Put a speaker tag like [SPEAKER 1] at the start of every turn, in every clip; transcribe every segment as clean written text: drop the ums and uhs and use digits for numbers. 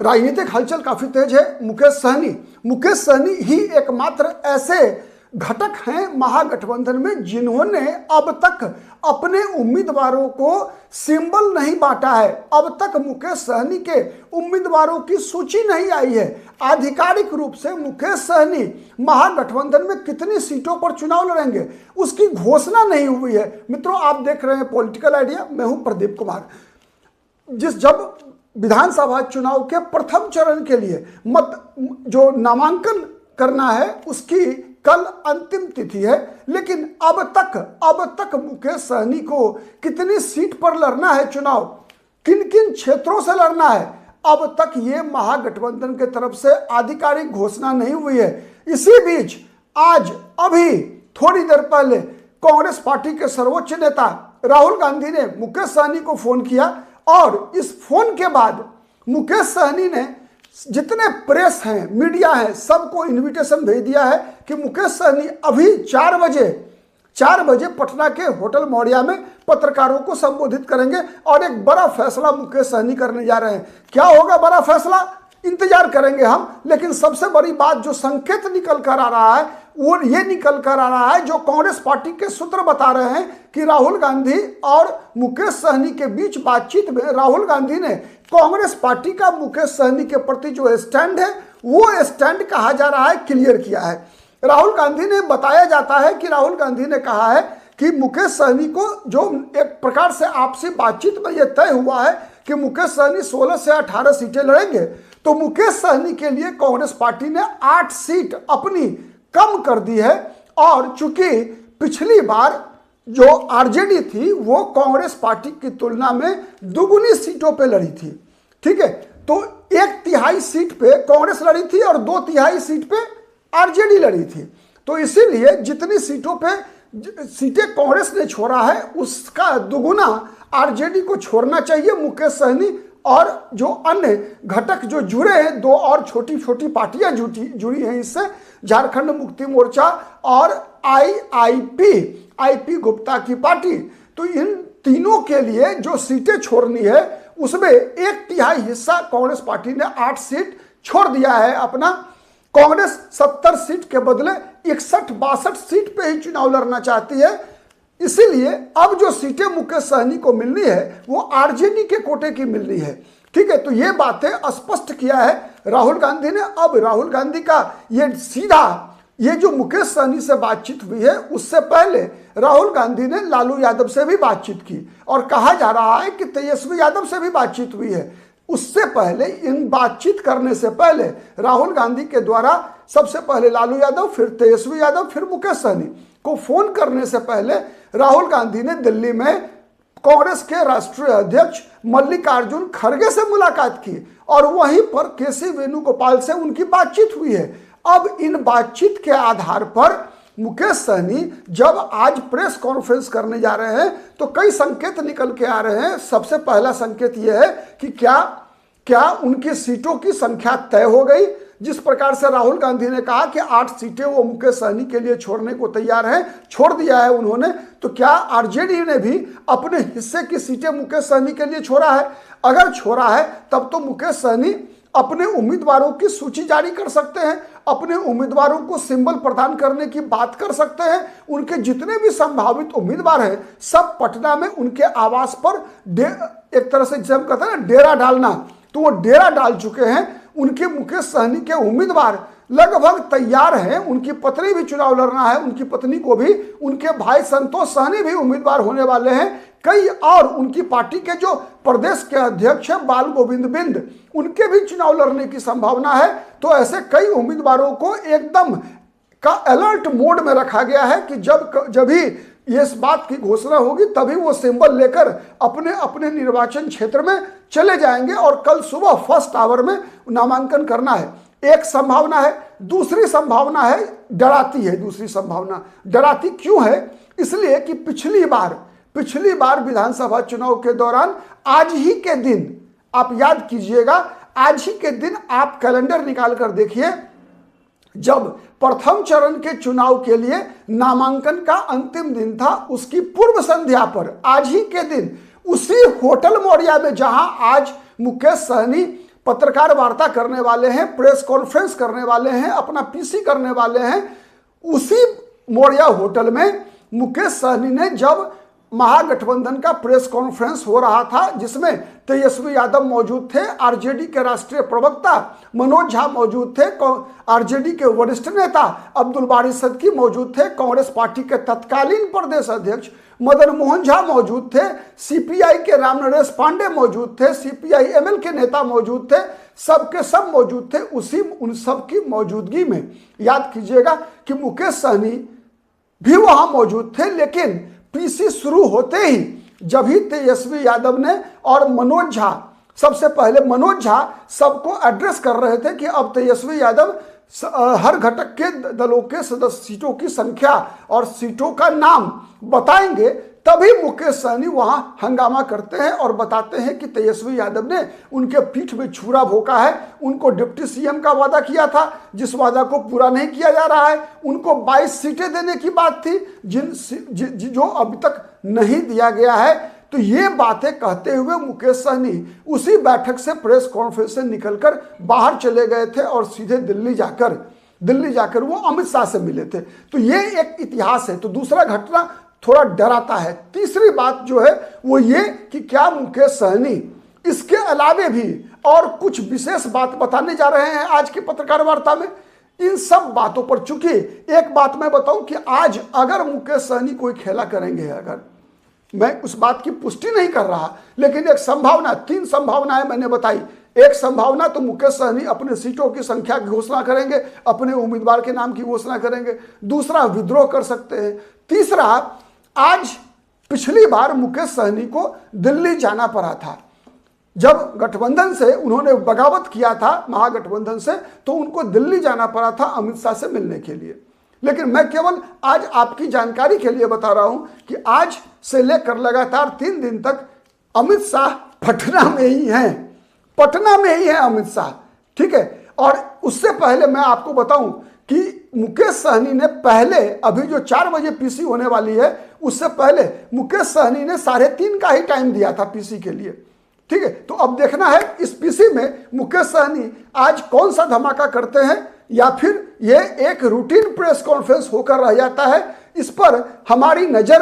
[SPEAKER 1] राजनीतिक हलचल काफी तेज है। मुकेश सहनी ही एकमात्र ऐसे घटक हैं महागठबंधन में जिन्होंने अब तक अपने उम्मीदवारों को सिंबल नहीं बांटा है। अब तक मुकेश सहनी के उम्मीदवारों की सूची नहीं आई है। आधिकारिक रूप से मुकेश सहनी महागठबंधन में कितनी सीटों पर चुनाव लड़ेंगे उसकी घोषणा नहीं हुई है। मित्रों, आप देख रहे हैं पॉलिटिकल आइडिया, मैं हूं प्रदीप कुमार। जब विधानसभा चुनाव के प्रथम चरण के लिए जो नामांकन करना है उसकी कल अंतिम तिथि है, लेकिन अब तक मुकेश सहनी को कितनी सीट पर लड़ना है चुनाव, किन किन क्षेत्रों से लड़ना है, अब तक ये महागठबंधन के तरफ से आधिकारिक घोषणा नहीं हुई है। इसी बीच आज अभी थोड़ी देर पहले कांग्रेस पार्टी के सर्वोच्च नेता राहुल गांधी ने मुकेश सहनी को फोन किया और इस फोन के बाद मुकेश सहनी ने जितने प्रेस हैं, मीडिया है, सबको इनविटेशन भेज दिया है कि मुकेश सहनी अभी 4 बजे पटना के होटल मौर्या में पत्रकारों को संबोधित करेंगे और एक बड़ा फैसला मुकेश सहनी करने जा रहे हैं। क्या होगा बड़ा फैसला, इंतजार करेंगे हम। लेकिन सबसे बड़ी बात जो संकेत निकल कर आ रहा है वो ये निकल कर आ रहा है, जो कांग्रेस पार्टी के सूत्र बता रहे हैं कि राहुल गांधी और मुकेश सहनी के बीच बातचीत में राहुल गांधी ने कांग्रेस पार्टी का मुकेश सहनी के प्रति जो स्टैंड है वो स्टैंड कहा जा रहा है क्लियर किया है। राहुल गांधी ने बताया जाता है कि राहुल गांधी ने कहा है कि मुकेश सहनी को जो एक प्रकार से आपसी बातचीत में यह तय हुआ है कि मुकेश सहनी 16 से 18 सीटें लड़ेंगे, तो मुकेश सहनी के लिए कांग्रेस पार्टी ने 8 सीट अपनी कम कर दी है। और चूंकि पिछली बार जो आरजेडी थी वो कांग्रेस पार्टी की तुलना में दुगुनी सीटों पे लड़ी थी, ठीक है, तो 1/3 सीट पे कांग्रेस लड़ी थी और 2/3 सीट पे आरजेडी लड़ी थी। तो इसीलिए जितनी सीटों पे सीटें कांग्रेस ने छोड़ा है उसका दुगुना आरजेडी को छोड़ना चाहिए। मुकेश सहनी और जो अन्य घटक जो जुड़े हैं, 2 और छोटी छोटी पार्टियां जुड़ी हैं इससे, झारखंड मुक्ति मोर्चा और आईपी गुप्ता की पार्टी, तो इन तीनों के लिए जो सीटें छोड़नी है उसमें 1/3 हिस्सा कांग्रेस पार्टी ने 8 सीट छोड़ दिया है अपना। कांग्रेस 70 सीट के बदले 61-62 सीट पे ही चुनाव लड़ना चाहती है। इसीलिए अब जो सीटें मुकेश सहनी को मिलनी है वो आरजेडी के कोटे की मिलनी है, ठीक है। तो ये बातें स्पष्ट किया है राहुल गांधी ने। अब राहुल गांधी का ये जो मुकेश सहनी से बातचीत हुई है उससे पहले राहुल गांधी ने लालू यादव से भी बातचीत की और कहा जा रहा है कि तेजस्वी यादव से भी बातचीत हुई है। उससे पहले, इन बातचीत करने से पहले राहुल गांधी के द्वारा सबसे पहले लालू यादव, फिर तेजस्वी यादव, फिर मुकेश सहनी को फोन करने से पहले राहुल गांधी ने दिल्ली में कांग्रेस के राष्ट्रीय अध्यक्ष मल्लिकार्जुन खड़गे से मुलाकात की और वहीं पर केसी वेणुगोपाल से उनकी बातचीत हुई है। अब इन बातचीत के आधार पर मुकेश सहनी जब आज प्रेस कॉन्फ्रेंस करने जा रहे हैं तो कई संकेत निकल के आ रहे हैं। सबसे पहला संकेत यह है कि क्या उनकी सीटों की संख्या तय हो गई। जिस प्रकार से राहुल गांधी ने कहा कि 8 सीटें वो मुकेश सहनी के लिए छोड़ने को तैयार हैं, छोड़ दिया है उन्होंने, तो क्या आरजेडी ने भी अपने हिस्से की सीटें मुकेश सहनी के लिए छोड़ा है? अगर छोड़ा है तब तो मुकेश सहनी अपने उम्मीदवारों की सूची जारी कर सकते हैं, अपने उम्मीदवारों को सिंबल प्रदान करने की बात कर सकते हैं। उनके जितने भी संभावित उम्मीदवार हैं सब पटना में उनके आवास पर एक तरह से जिसे हम कहते हैं ना डेरा डालना, तो वो डेरा डाल चुके हैं। उनके मुकेश सहनी के उम्मीदवार लगभग तैयार हैं। उनकी पत्नी भी चुनाव लड़ना है, उनकी पत्नी को भी, उनके भाई संतोष सहनी भी उम्मीदवार होने वाले हैं। कई और उनकी पार्टी के जो प्रदेश के अध्यक्ष हैं बाल गोविंद बिंद, उनके भी चुनाव लड़ने की संभावना है। तो ऐसे कई उम्मीदवारों को एकदम का अलर्ट मोड में रखा गया है कि जब भी इस बात की घोषणा होगी तभी वो सिंबल लेकर अपने अपने निर्वाचन क्षेत्र में चले जाएंगे और कल सुबह फर्स्ट आवर में नामांकन करना है। एक संभावना है। दूसरी संभावना है डराती है। दूसरी संभावना डराती क्यों है? इसलिए कि पिछली बार विधानसभा चुनाव के दौरान आज ही के दिन, आप याद कीजिएगा, आज ही के दिन आप कैलेंडर निकाल कर देखिए, जब प्रथम चरण के चुनाव के लिए नामांकन का अंतिम दिन था उसकी पूर्व संध्या पर आज ही के दिन उसी होटल मौर्या में जहां आज मुकेश सहनी पत्रकार वार्ता करने वाले हैं, प्रेस कॉन्फ्रेंस करने वाले हैं, अपना पीसी करने वाले हैं। उसी मोरिया होटल में मुकेश सहनी ने जब महागठबंधन का प्रेस कॉन्फ्रेंस हो रहा था, जिसमें तेजस्वी यादव मौजूद थे, आरजेडी के राष्ट्रीय प्रवक्ता मनोज झा मौजूद थे, आरजेडी के वरिष्ठ नेता अब्दुल बारी सदकी मौजूद थे, कांग्रेस पार्टी के तत्कालीन प्रदेश अध्यक्ष मदन मोहन झा मौजूद थे, सीपीआई के रामनरेश पांडे मौजूद थे, सीपीआई एमएल के नेता मौजूद थे, सबके सब मौजूद थे। उन सब की मौजूदगी में याद कीजिएगा कि मुकेश सहनी भी वहां मौजूद थे। लेकिन पीसी शुरू होते ही जब ही तेजस्वी यादव ने और मनोज झा, सबसे पहले मनोज झा सबको एड्रेस कर रहे थे कि अब तेजस्वी यादव हर घटक के दलों के सदस्य सीटों की संख्या और सीटों का नाम बताएंगे, तभी मुकेश सहनी वहां हंगामा करते हैं और बताते हैं कि तेजस्वी यादव ने उनके पीठ में छुरा भोंका है, उनको डिप्टी सीएम का वादा किया था जिस वादा को पूरा नहीं किया जा रहा है, उनको 22 सीटें देने की बात थी जो अभी तक नहीं दिया गया है। तो ये बातें कहते हुए मुकेश सहनी उसी बैठक से प्रेस कॉन्फ्रेंस से निकलकर बाहर चले गए थे और सीधे दिल्ली जाकर वो अमित शाह से मिले थे। तो ये एक इतिहास है। तो दूसरा घटना थोड़ा डराता है। तीसरी बात जो है वो ये कि क्या मुकेश सहनी इसके अलावे भी और कुछ विशेष बात बताने जा रहे हैं आज की पत्रकार वार्ता में। इन सब बातों पर, चूंकि एक बात मैं बताऊं कि आज अगर मुकेश सहनी कोई खेला करेंगे, अगर मैं उस बात की पुष्टि नहीं कर रहा, लेकिन एक संभावना, 3 संभावनाएं मैंने बताई। एक संभावना तो मुकेश सहनी अपने सीटों की संख्या की घोषणा करेंगे, अपने उम्मीदवार के नाम की घोषणा करेंगे। दूसरा, विद्रोह कर सकते हैं। तीसरा, आज पिछली बार मुकेश सहनी को दिल्ली जाना पड़ा था। जब गठबंधन से उन्होंने बगावत किया था, महागठबंधन से, तो उनको दिल्ली जाना पड़ा था अमित शाह से मिलने के लिए। लेकिन मैं केवल आज आपकी जानकारी के लिए बता रहा हूं कि आज से लेकर लगातार 3 दिन तक अमित शाह पटना में ही हैं अमित शाह, ठीक है। और उससे पहले मैं आपको बताऊं कि मुकेश सहनी ने पहले, अभी जो 4 बजे पीसी होने वाली है, उससे पहले मुकेश सहनी ने 3:30 का ही टाइम दिया था पीसी के लिए, ठीक है। तो अब देखना है इस पीसी में मुकेश सहनी आज कौन सा धमाका करते हैं, या फिर ये एक रूटीन प्रेस कॉन्फ्रेंस होकर रह जाता है। इस पर हमारी नजर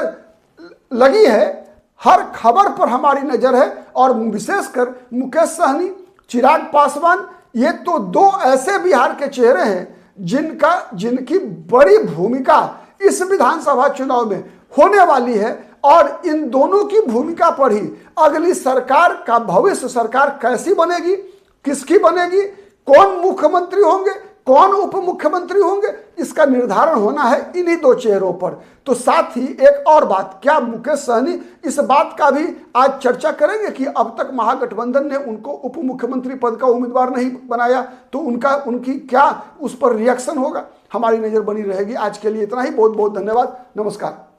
[SPEAKER 1] लगी है, हर खबर पर हमारी नजर है। और विशेषकर मुकेश सहनी, चिराग पासवान, ये तो 2 ऐसे बिहार के चेहरे हैं जिनकी बड़ी भूमिका इस विधानसभा चुनाव में होने वाली है। और इन दोनों की भूमिका पर ही अगली सरकार का भविष्य, सरकार कैसी बनेगी, किसकी बनेगी, कौन मुख्यमंत्री होंगे, कौन उप मुख्यमंत्री होंगे, इसका निर्धारण होना है इन्हीं 2 चेहरों पर। तो साथ ही एक और बात, क्या मुकेश सहनी इस बात का भी आज चर्चा करेंगे कि अब तक महागठबंधन ने उनको उप मुख्यमंत्री पद का उम्मीदवार नहीं बनाया, तो उनकी क्या उस पर रिएक्शन होगा। हमारी नजर बनी रहेगी। आज के लिए इतना ही। बहुत बहुत धन्यवाद। नमस्कार।